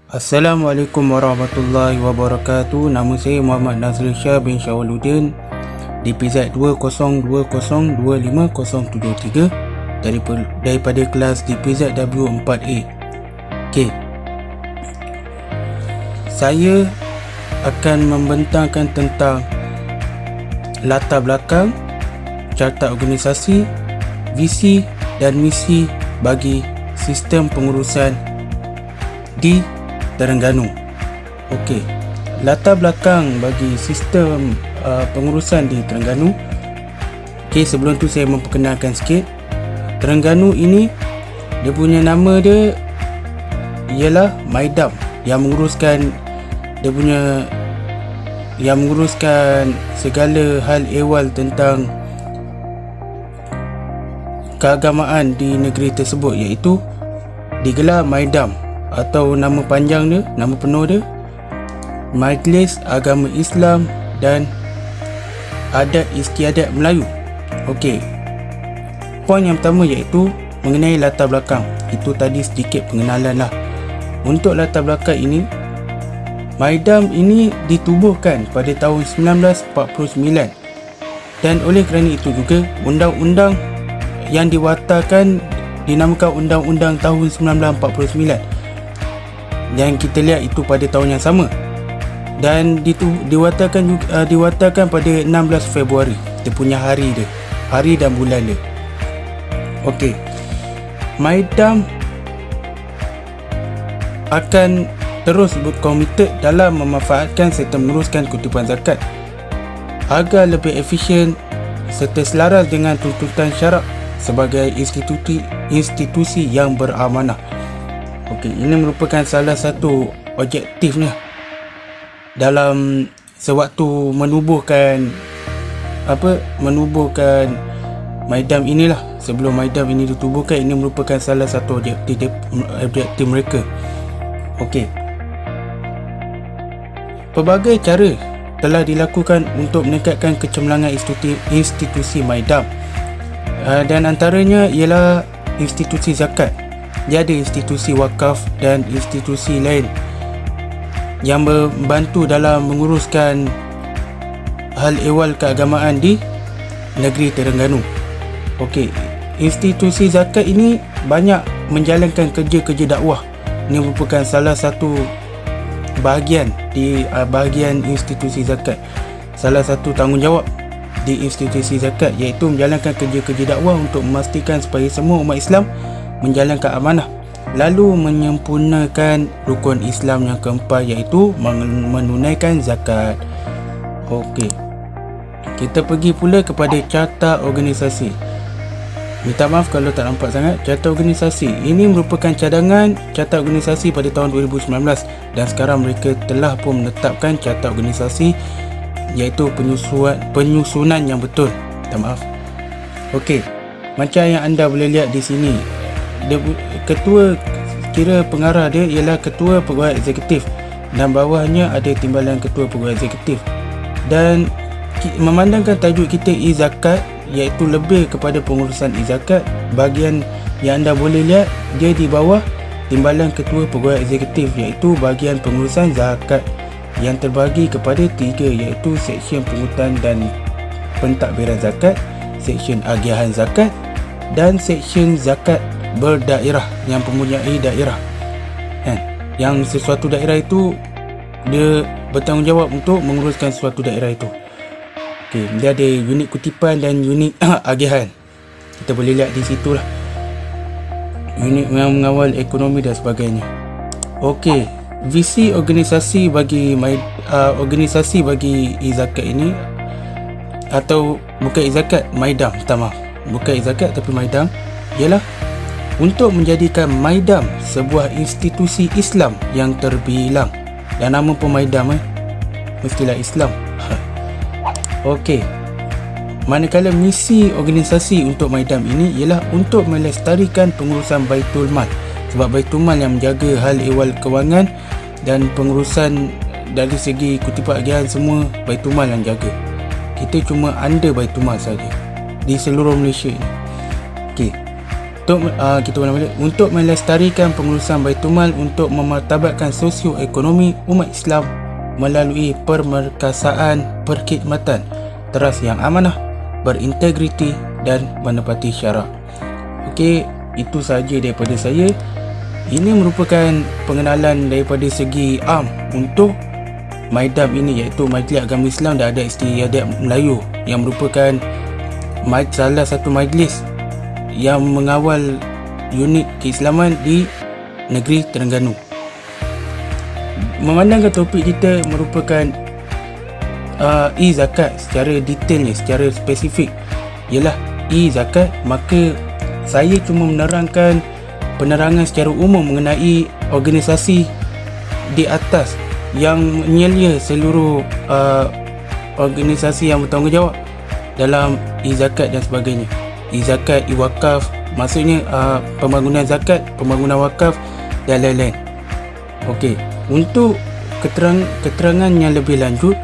Assalamualaikum warahmatullahi wabarakatuh. Nama saya Muhammad Nazrul Shah bin Syawaludin di PZ 2020250073 daripada kelas di PZW4A. Okey. Saya akan membentangkan tentang latar belakang, carta organisasi, visi dan misi bagi sistem pengurusan di Terengganu. Okey, latar belakang bagi sistem pengurusan di Terengganu. Okey, sebelum tu saya memperkenalkan sikit. Terengganu ini, dia punya nama dia ialah Maidam, yang menguruskan segala hal ehwal tentang keagamaan di negeri tersebut, iaitu digelar Maidam, atau nama panjang dia, nama penuh dia Majlis Agama Islam dan Adat Istiadat Melayu. Okey, poin yang pertama iaitu mengenai latar belakang. Itu tadi sedikit pengenalan lah. Untuk latar belakang ini, Maidam ini ditubuhkan pada tahun 1949, dan oleh kerana itu juga undang-undang yang diwatakan dinamakan Undang-Undang tahun 1949 yang kita lihat itu pada tahun yang sama, dan diwatakan pada 16 Februari. Dia punya hari dan bulan dia. Okey, Maidam akan terus berkomited dalam memanfaatkan serta meneruskan kutipan zakat agar lebih efisien serta selaras dengan tuntutan syarak sebagai institusi yang beramanah. Okey, ini merupakan salah satu objektifnya dalam sewaktu menubuhkan Maidam inilah. Sebelum Maidam ini ditubuhkan, ini merupakan salah satu objektif mereka. Okey, pelbagai cara telah dilakukan untuk meningkatkan kecemerlangan institusi Maidam, dan antaranya ialah institusi zakat. Dia ada institusi wakaf dan institusi lain yang membantu dalam menguruskan hal ehwal keagamaan di negeri Terengganu. Okey, institusi zakat ini banyak menjalankan kerja-kerja dakwah. Ini merupakan salah satu bahagian di bahagian institusi zakat. Salah satu tanggungjawab di institusi zakat iaitu menjalankan kerja-kerja dakwah untuk memastikan supaya semua umat Islam menjalankan amanah, lalu menyempurnakan rukun Islam yang keempat, iaitu menunaikan zakat. Okey, kita pergi pula kepada carta organisasi. Minta maaf kalau tak nampak sangat. Carta organisasi ini merupakan cadangan carta organisasi pada tahun 2019, dan sekarang mereka telah pun menetapkan carta organisasi, iaitu penyusunan yang betul. Minta maaf. Okey, macam yang anda boleh lihat di sini, ketua pengarah dia ialah ketua pegawai eksekutif, dan bawahnya ada timbalan ketua pegawai eksekutif. Dan memandangkan tajuk kita e-zakat, iaitu lebih kepada pengurusan e-zakat, bahagian yang anda boleh lihat dia di bawah timbalan ketua pegawai eksekutif, iaitu bahagian pengurusan zakat yang terbahagi kepada 3, iaitu seksyen pungutan dan pentadbiran zakat, seksyen agihan zakat, dan seksyen zakat berdaerah yang mempunyai daerah. Yang sesuatu daerah itu dia bertanggungjawab untuk menguruskan suatu daerah itu. Okey, dia ada unit kutipan dan unit agihan. Kita boleh lihat di situ lah, unit yang mengawal ekonomi dan sebagainya. Okey, visi organisasi bagi e-zakat ini, atau bukan e-zakat, Maidam, bukan e-zakat tapi Maidam, ialah untuk menjadikan Maidam sebuah institusi Islam yang terbilang. Dan nama pun Maidam mestilah Islam. Okey, manakala misi organisasi untuk Maidam ini ialah untuk melestarikan pengurusan Baitul Mal. Sebab Baitul Mal yang menjaga hal ehwal kewangan dan pengurusan dari segi kutipan agihan, semua Baitul Mal yang jaga. Kita cuma under Baitul Mal saja di seluruh Malaysia ini. Okey, untuk melestarikan pengurusan Baitulmal untuk memartabatkan sosioekonomi umat Islam melalui pemerkasaan perkhidmatan teras yang amanah, berintegriti dan menepati syarak. Okey, itu sahaja daripada saya. Ini merupakan pengenalan daripada segi am untuk MIDAM ini, iaitu Majlis Agama Islam dan Adat Istiadat Melayu, yang merupakan salah satu majlis yang mengawal unit keislaman di negeri Terengganu. Memandangkan topik kita merupakan e-zakat secara detailnya, secara spesifik ialah e-zakat, maka saya cuma menerangkan penerangan secara umum mengenai organisasi di atas yang menyelia seluruh organisasi yang bertanggungjawab dalam e-zakat dan sebagainya. E-zakat, e-wakaf, maksudnya pembangunan zakat, pembangunan wakaf dan lain-lain. Okey, untuk keterangan yang lebih lanjut,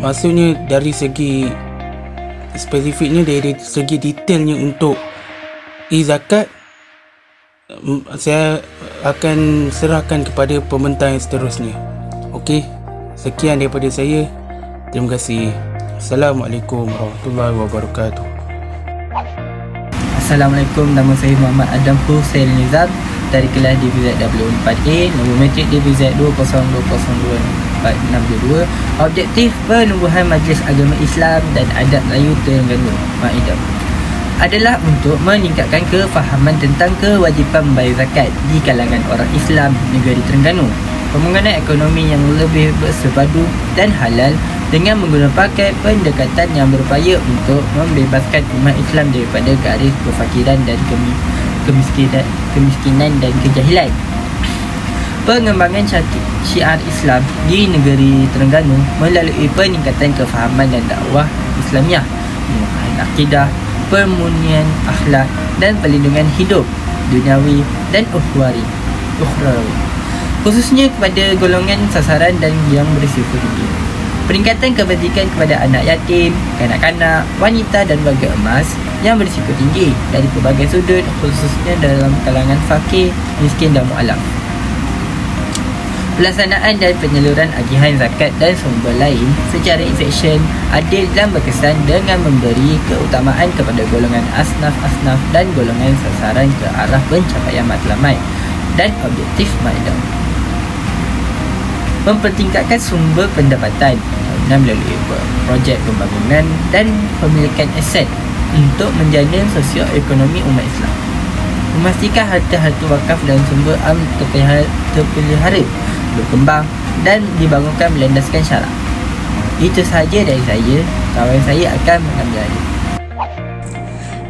maksudnya dari segi spesifiknya, dari segi detailnya untuk e-zakat, saya akan serahkan kepada pembentang yang seterusnya. Okey, sekian daripada saya. Terima kasih. Assalamualaikum warahmatullahi wabarakatuh. Assalamualaikum, nama saya Muhammad Adam Hussein Nizam dari kelas DBZW4A, nombor matrik DBZ202024622. Objektif penubuhan Majlis Agama Islam dan Adat Melayu Terengganu MIDAM adalah untuk meningkatkan kefahaman tentang kewajipan membayar zakat di kalangan orang Islam negeri Terengganu, pembangunan ekonomi yang lebih bersepadu dan halal dengan menggunakan pendekatan yang berupaya untuk membebaskan umat Islam daripada garis kefakiran dan kemiskinan dan kejahilan. Pengembangan syiar Islam di negeri Terengganu melalui peningkatan kefahaman dan dakwah Islamiah, pengukuhan akidah, permunian akhlak dan perlindungan hidup duniawi dan ukhrawi, khususnya kepada golongan sasaran dan yang berisiko tinggi. Peningkatan kebajikan kepada anak yatim, kanak-kanak, wanita dan warga emas yang berisiko tinggi dari pelbagai sudut, khususnya dalam kalangan fakir, miskin dan mu'alaf. Pelaksanaan dan penyaluran agihan zakat dan sumber lain secara efisien, adil dan berkesan dengan memberi keutamaan kepada golongan asnaf-asnaf dan golongan sasaran ke arah pencapaian matlamat dan objektif MIDAM. Mempertingkatkan sumber pendapatan melalui projek pembangunan dan pemilikan aset untuk menjamin sosioekonomi umat Islam. Memastikan harta-harta wakaf dan sumber am terpelihara, berkembang dan dibangunkan melandaskan syarak. Itu sahaja dari saya. Kawan saya akan mengambil alih.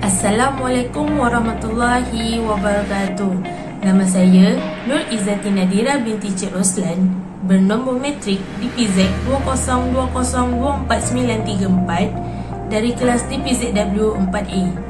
Assalamualaikum warahmatullahi wabarakatuh. Nama saya Nur Izzati Nadira binti Cik Roslan, bernombor matrik DPZ 202024934 dari kelas DPZW4A.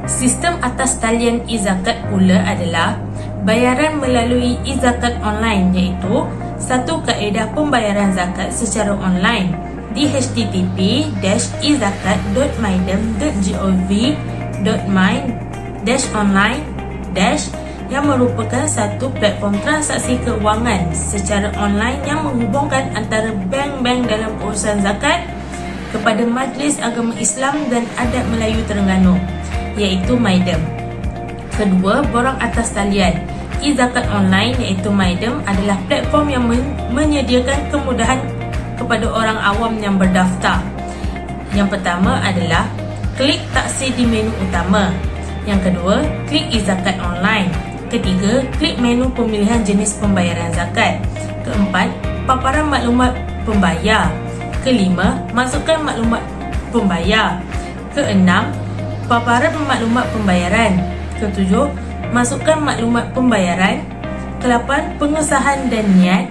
Sistem atas talian e-zakat pula adalah bayaran melalui e-zakat online, iaitu satu kaedah pembayaran zakat secara online di http://idzakat.mydam.gov.my/online- yang merupakan satu platform transaksi keuangan secara online yang menghubungkan antara bank-bank dalam urusan zakat kepada Majlis Agama Islam dan Adat Melayu Terengganu, iaitu MIDAM. Kedua, borang atas talian e-zakat online iaitu MIDAM adalah platform yang menyediakan kemudahan kepada orang awam yang berdaftar. Yang pertama adalah klik taksir di menu utama. Yang kedua, klik e-zakat online. Ketiga, klik menu pemilihan jenis pembayaran zakat. Keempat, paparan maklumat pembayar. Kelima, masukkan maklumat pembayar. Keenam, paparan maklumat pembayaran. Ketujuh, masukkan maklumat pembayaran. Ke-8, pengesahan dan niat.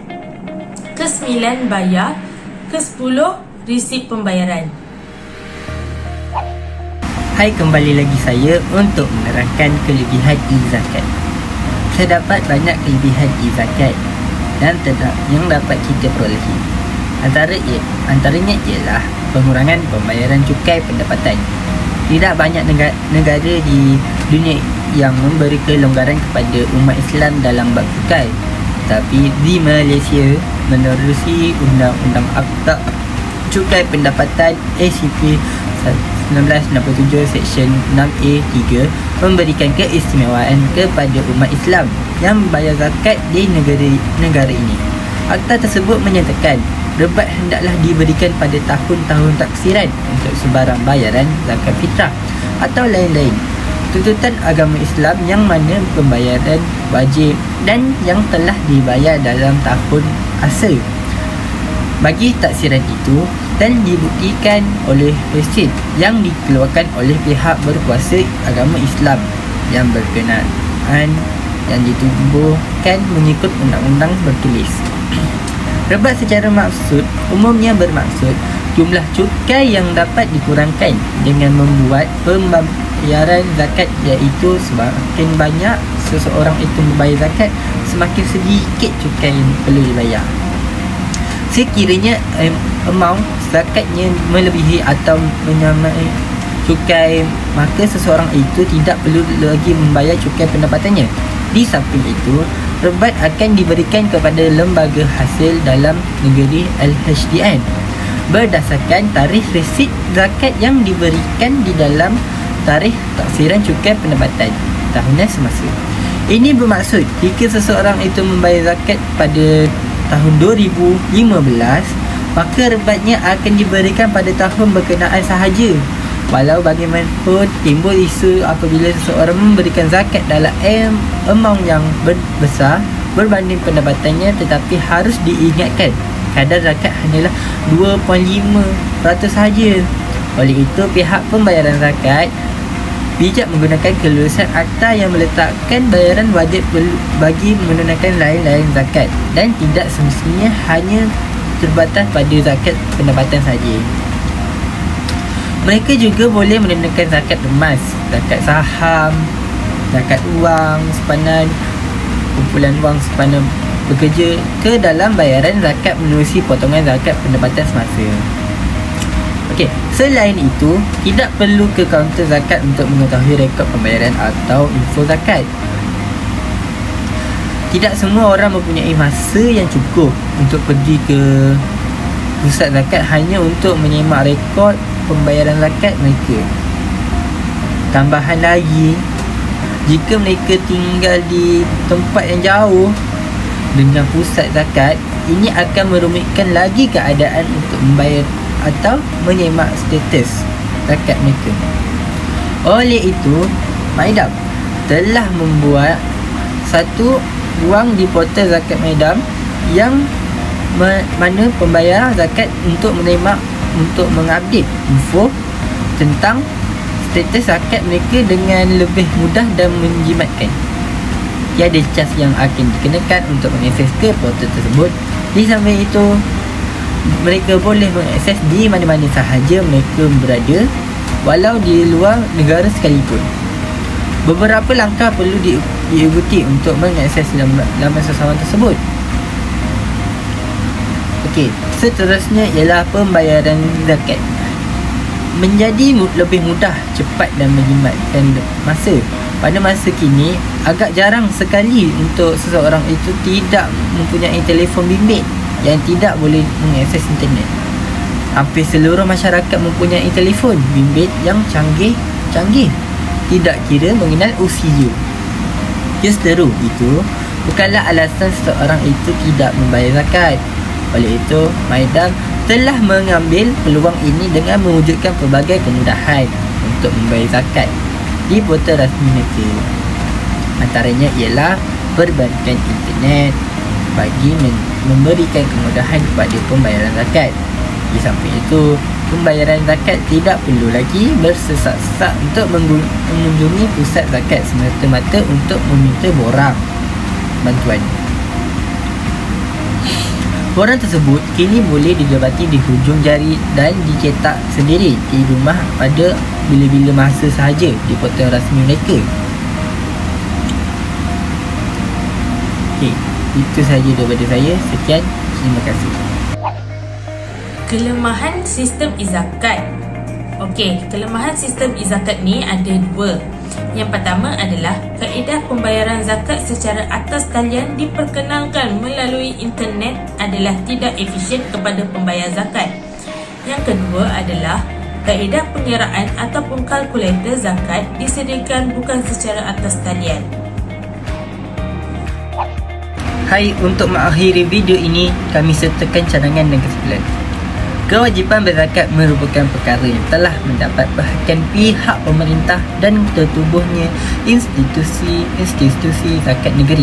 Ke-9, bayar. Ke-10, resip pembayaran. Hai, kembali lagi saya untuk menerangkan kelebihan e-zakat. Terdapat banyak kelebihan e-zakat dan yang dapat kita perolehi. Antaranya ialah pengurangan pembayaran cukai pendapatan. Tidak banyak negara di dunia yang memberi kelonggaran kepada umat Islam dalam bab cukai. Tapi di Malaysia, menerusi Undang-Undang Akta Cukai Pendapatan ACT 1997 Seksyen 6A3 memberikan keistimewaan kepada umat Islam yang membayar zakat di negara ini. Akta tersebut menyatakan rebat hendaklah diberikan pada tahun-tahun taksiran untuk sebarang bayaran zakat fitrah atau lain-lain tuntutan agama Islam yang mana pembayaran wajib dan yang telah dibayar dalam tahun asal. Bagi taksiran itu dan dibuktikan oleh resit yang dikeluarkan oleh pihak berkuasa agama Islam yang berkenaan yang ditubuhkan mengikut undang-undang bertulis. Rebat secara maksud umumnya bermaksud jumlah cukai yang dapat dikurangkan dengan membuat pembayaran zakat, iaitu semakin banyak seseorang itu membayar zakat, semakin sedikit cukai yang perlu dibayar. Sekiranya amount zakatnya melebihi atau menyamai cukai, maka seseorang itu tidak perlu lagi membayar cukai pendapatannya. Di samping itu, rebat akan diberikan kepada lembaga hasil dalam negeri LHDN berdasarkan tarikh resit zakat yang diberikan di dalam tarikh taksiran cukai pendapatan tahunan semasa. Ini bermaksud jika seseorang itu membayar zakat pada tahun 2015, maka rebatnya akan diberikan pada tahun berkenaan sahaja. Walau bagaimanapun, timbul isu apabila seseorang memberikan zakat dalam amount yang besar berbanding pendapatannya, tetapi harus diingatkan kadar zakat hanyalah 2.5% sahaja. Oleh itu, pihak pembayaran zakat bijak menggunakan kelulusan akta yang meletakkan bayaran wajib bagi menunaikan lain-lain zakat dan tidak semestinya hanya terbatas pada zakat pendapatan sahaja. Mereka juga boleh menunaikan zakat emas, zakat saham, zakat wang sepanan, kumpulan wang sepanan bekerja ke dalam bayaran zakat menerusi potongan zakat pendapatan semasa. Okey, selain itu, tidak perlu ke kaunter zakat untuk mengetahui rekod pembayaran atau info zakat. Tidak semua orang mempunyai masa yang cukup untuk pergi ke pusat zakat hanya untuk menyemak rekod pembayaran zakat mereka. Tambahan lagi, jika mereka tinggal di tempat yang jauh dengan pusat zakat, ini akan merumitkan lagi keadaan untuk membayar atau menyemak status zakat mereka. Oleh itu, MyDam telah membuat satu ruang di portal zakat MyDam yang mana pembayar zakat untuk menyemak untuk mengupdate info tentang status zakat mereka dengan lebih mudah dan menjimatkan. Tiada cas yang akan dikenakan untuk mengakses ke portal tersebut. Di samping itu, mereka boleh mengakses di mana-mana sahaja mereka berada, walau di luar negara sekalipun. Beberapa langkah perlu diikuti untuk mengakses laman seseorang tersebut. Okey, seterusnya ialah pembayaran zakat. Menjadi lebih mudah, cepat dan menjimatkan masa. Pada masa kini, agak jarang sekali untuk seseorang itu tidak mempunyai telefon bimbit yang tidak boleh mengakses internet. Hampir seluruh masyarakat mempunyai telefon bimbit yang canggih, tidak kira mengenal usia. Justru itu bukanlah alasan seseorang itu tidak membayar zakat. Oleh itu, MyDam telah mengambil peluang ini dengan mewujudkan pelbagai kemudahan untuk membayar zakat. di portal rasmi mereka. Antaranya ialah perbankan internet bagi memberikan kemudahan kepada pembayaran zakat. Di samping itu, pembayaran zakat tidak perlu lagi bersesak-sesak untuk mengunjungi pusat zakat semata-mata untuk meminta borang bantuan. Borang tersebut kini boleh didapati di hujung jari dan dicetak sendiri di rumah pada bila-bila masa sahaja di portal rasmi mereka. Okey, itu sahaja daripada saya. Sekian, terima kasih. Kelemahan sistem e-zakat. Okey, kelemahan sistem e-zakat ni ada dua. Yang pertama adalah kaedah pembayaran zakat secara atas talian diperkenalkan melalui internet adalah tidak efisien kepada pembayar zakat. Yang kedua adalah kaedah pengiraan ataupun kalkulator zakat disediakan bukan secara atas talian. Hai, untuk mengakhiri video ini, kami sertakan cadangan dan kesimpulan. Kewajipan berzakat merupakan perkara yang telah mendapat perhatian pihak pemerintah dan tertubuhnya institusi zakat negeri.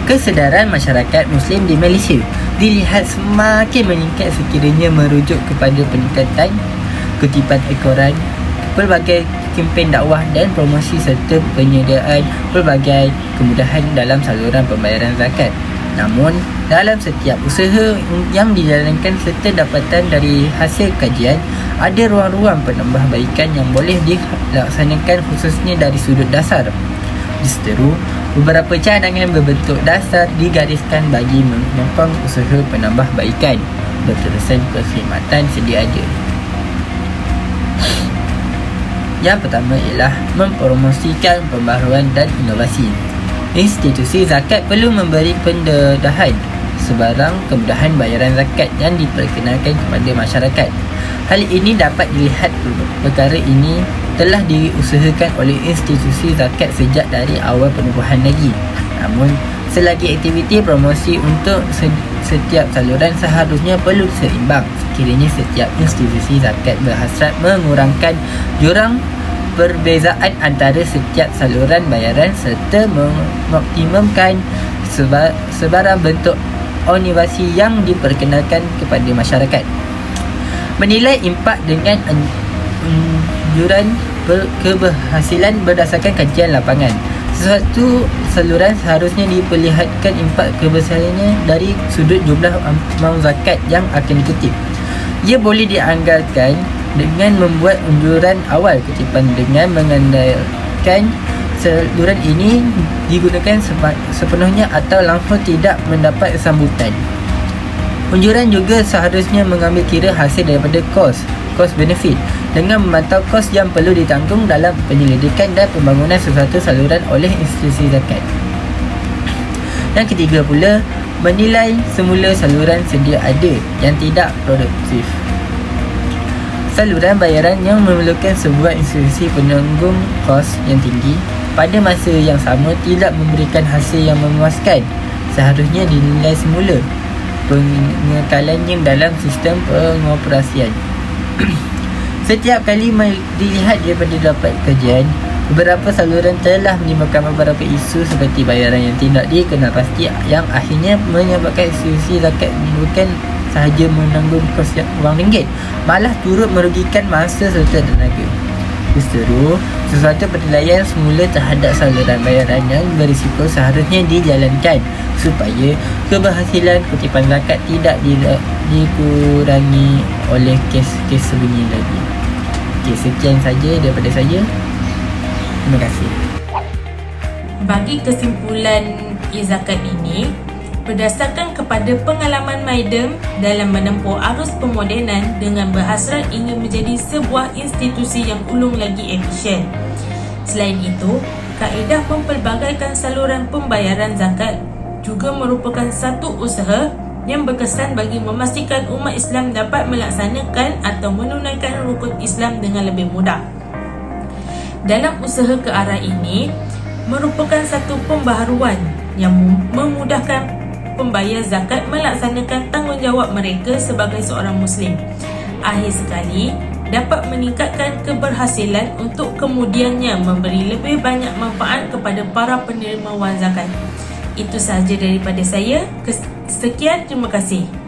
Kesedaran masyarakat Muslim di Malaysia dilihat semakin meningkat sekiranya merujuk kepada peningkatan kutipan ekoran, pelbagai kempen dakwah dan promosi serta penyediaan pelbagai kemudahan dalam saluran pembayaran zakat. Namun, dalam setiap usaha yang dijalankan serta dapatan dari hasil kajian, ada ruang-ruang penambahbaikan yang boleh dilaksanakan khususnya dari sudut dasar. Diseteru, beberapa cadangan berbentuk dasar digariskan bagi menyokong usaha penambahbaikan berterusan perkhidmatan sedia ada. Yang pertama ialah mempromosikan pembaharuan dan inovasi. Institusi zakat perlu memberi pendedahan sebarang kemudahan bayaran zakat yang diperkenalkan kepada masyarakat. Hal ini dapat dilihat perkara ini telah diusahakan oleh institusi zakat sejak dari awal penubuhan lagi. Namun, selagi aktiviti promosi untuk setiap saluran seharusnya perlu seimbang sekiranya setiap institusi zakat berhasrat mengurangkan jurang perbezaan antara setiap saluran bayaran serta mengoptimumkan sebarang bentuk inovasi yang diperkenalkan kepada masyarakat. Menilai impak dengan anjuran keberhasilan berdasarkan kajian lapangan. Sesuatu saluran seharusnya diperlihatkan impak keberhasilannya dari sudut jumlah amaun zakat yang akan dikutip. Ia boleh dianggarkan dengan membuat unjuran awal kutipan dengan mengandalkan saluran ini digunakan sepenuhnya atau langsung tidak mendapat sambutan. Unjuran juga seharusnya mengambil kira hasil daripada cost benefit dengan memantau kos yang perlu ditanggung dalam penyelidikan dan pembangunan sesuatu saluran oleh institusi zakat. Yang ketiga pula, menilai semula saluran sedia ada yang tidak produktif. Saluran bayaran yang memerlukan sebuah institusi penanggung kos yang tinggi pada masa yang sama tidak memberikan hasil yang memuaskan seharusnya dinilai semula pengekalannya dalam sistem pengoperasian. Setiap kali dilihat daripada dapat kajian, beberapa saluran telah menimbulkan beberapa isu seperti bayaran yang tidak dikenal pasti yang akhirnya menyebabkan institusi zakat bukan sahaja menanggung kos wang ringgit, malah turut merugikan masa serta tenaga. Seteru, sesuatu penilaian semula terhadap saluran bayaran yang berisiko seharusnya dijalankan supaya keberhasilan kutipan zakat tidak dikurangi oleh kes-kes sebegini lagi. Okey, sekian saja daripada saya. Terima kasih. Bagi kesimpulan e-zakat ini, berdasarkan kepada pengalaman Maidem dalam menempuh arus pemodenan dengan berhasrat ingin menjadi sebuah institusi yang ulung lagi efisien. Selain itu, kaedah mempelbagaikan saluran pembayaran zakat juga merupakan satu usaha yang berkesan bagi memastikan umat Islam dapat melaksanakan atau menunaikan rukun Islam dengan lebih mudah. Dalam usaha ke arah ini, merupakan satu pembaharuan yang memudahkan pembayar zakat melaksanakan tanggungjawab mereka sebagai seorang Muslim. Akhir sekali, dapat meningkatkan keberhasilan untuk kemudiannya memberi lebih banyak manfaat kepada para penerima wang zakat. Itu sahaja daripada saya. Sekian, terima kasih.